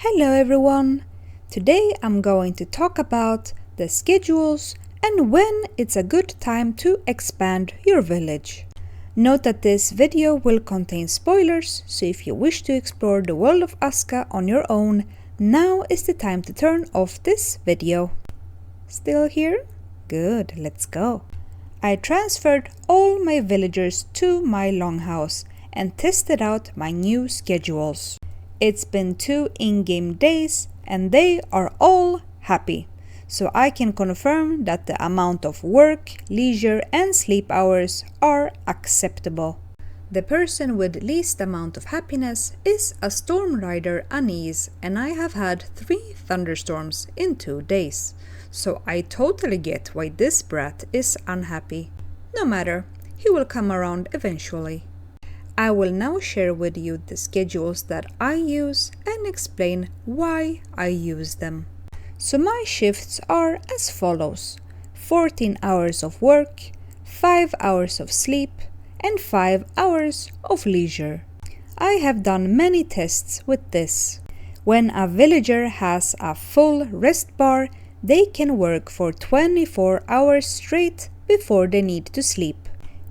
Hello everyone! Today I'm going to talk about the schedules and when it's a good time to expand your village. Note that this video will contain spoilers, so if you wish to explore the world of Aska on your own, now is the time to turn off this video. Still here? Good, let's go. I transferred all my villagers to my longhouse and tested out my new schedules. It's been 2 in-game days and they are all happy, so I can confirm that the amount of work, leisure and sleep hours are acceptable. The person with least amount of happiness is a storm rider Anise, and I have had 3 thunderstorms in 2 days, so I totally get why this brat is unhappy. No matter, he will come around eventually. I will now share with you the schedules that I use and explain why I use them. So my shifts are as follows: 14 hours of work, 5 hours of sleep, and 5 hours of leisure. I have done many tests with this. When a villager has a full rest bar, they can work for 24 hours straight before they need to sleep.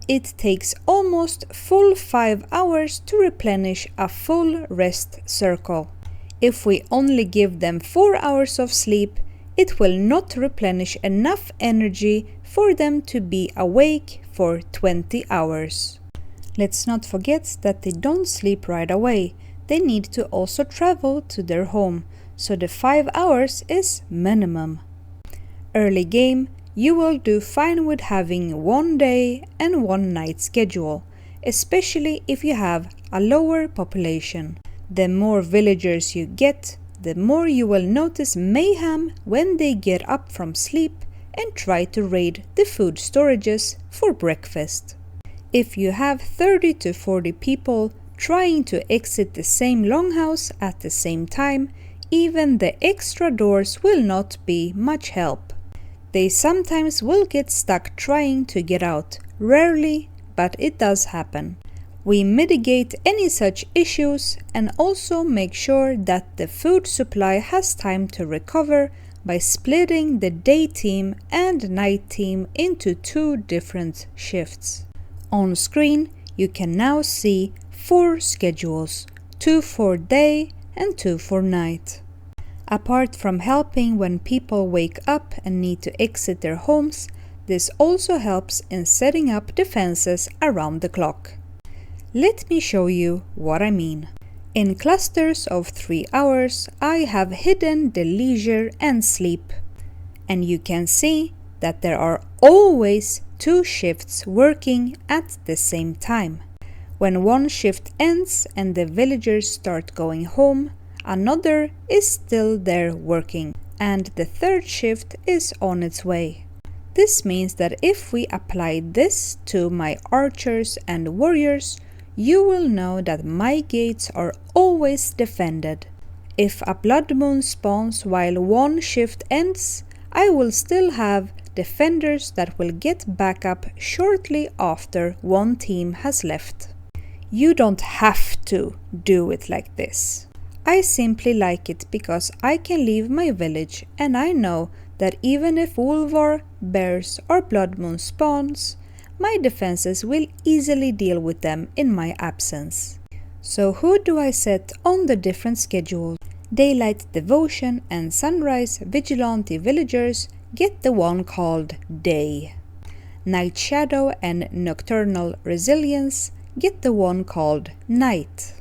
It takes almost full 5 hours to replenish a full rest circle. If we only give them 4 hours of sleep, it will not replenish enough energy for them to be awake for 20 hours. Let's not forget that they don't sleep right away. They need to also travel to their home, so the 5 hours is minimum. Early game, you will do fine with having 1 day and 1 night schedule, especially if you have a lower population. The more villagers you get, the more you will notice mayhem when they get up from sleep and try to raid the food storages for breakfast. If you have 30 to 40 people trying to exit the same longhouse at the same time, even the extra doors will not be much help. They sometimes will get stuck trying to get out, rarely, but it does happen. We mitigate any such issues and also make sure that the food supply has time to recover by splitting the day team and night team into 2 different shifts. On screen, you can now see 4 schedules, 2 for day and 2 for night. Apart from helping when people wake up and need to exit their homes, this also helps in setting up defenses around the clock. Let me show you what I mean. In clusters of 3 hours, I have hidden the leisure and sleep. And you can see that there are always 2 shifts working at the same time. When one shift ends and the villagers start going home, another is still there working, and the 3rd shift is on its way. This means that if we apply this to my archers and warriors, you will know that my gates are always defended. If a blood moon spawns while 1 shift ends, I will still have defenders that will get back up shortly after 1 team has left. You don't have to do it like this. I simply like it because I can leave my village and I know that even if Wolvar, Bears or Blood Moon spawns, my defenses will easily deal with them in my absence. So who do I set on the different schedules? Daylight Devotion and Sunrise Vigilante villagers get the one called Day. Night Shadow and Nocturnal Resilience get the one called Night.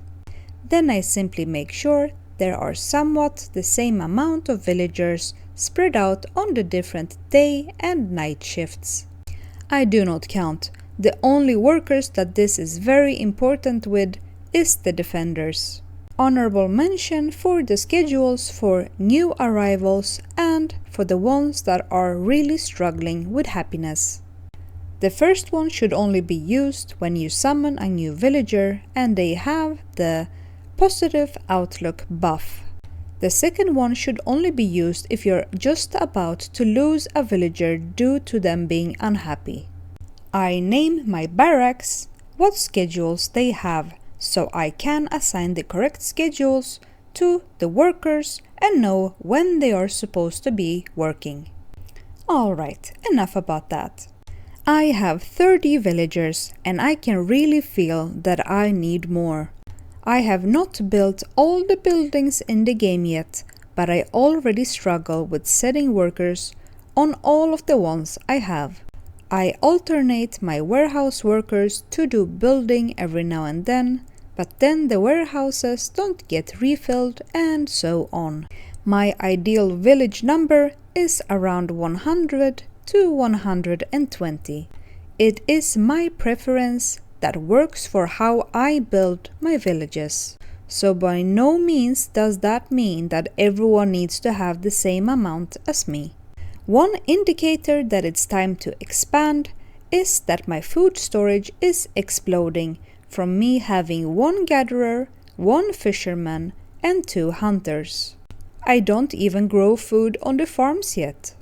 Then I simply make sure there are somewhat the same amount of villagers spread out on the different day and night shifts. I do not count. The only workers that this is very important with is the defenders. Honorable mention for the schedules for new arrivals and for the ones that are really struggling with happiness. The first one should only be used when you summon a new villager and they have the positive outlook buff. The second one should only be used if you're just about to lose a villager due to them being unhappy. I name my barracks what schedules they have, so I can assign the correct schedules to the workers and know when they are supposed to be working. Alright, enough about that. I have 30 villagers and I can really feel that I need more. I have not built all the buildings in the game yet, but I already struggle with setting workers on all of the ones I have. I alternate my warehouse workers to do building every now and then, but then the warehouses don't get refilled and so on. My ideal village number is around 100 to 120. It is my preference that works for how I build my villages. So by no means does that mean that everyone needs to have the same amount as me. One indicator that it's time to expand is that my food storage is exploding from me having 1 gatherer, 1 fisherman, and 2 hunters. I don't even grow food on the farms yet.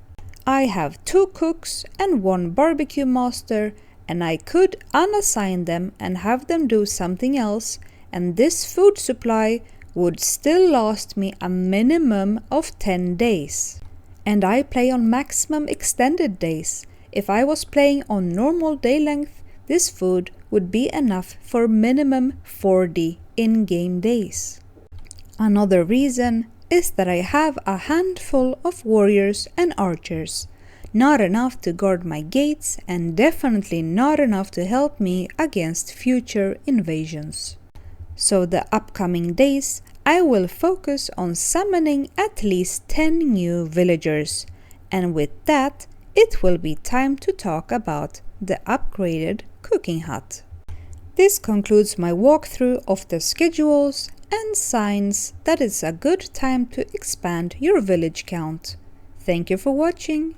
I have 2 cooks and 1 barbecue master, and I could unassign them and have them do something else, and this food supply would still last me a minimum of 10 days. And I play on maximum extended days. If I was playing on normal day length, this food would be enough for minimum 40 in-game days. Another reason is that I have a handful of warriors and archers, not enough to guard my gates and definitely not enough to help me against future invasions. So the upcoming days I will focus on summoning at least 10 new villagers, and with that it will be time to talk about the upgraded cooking hut. This concludes my walkthrough of the schedules and signs that it's a good time to expand your village count. Thank you for watching.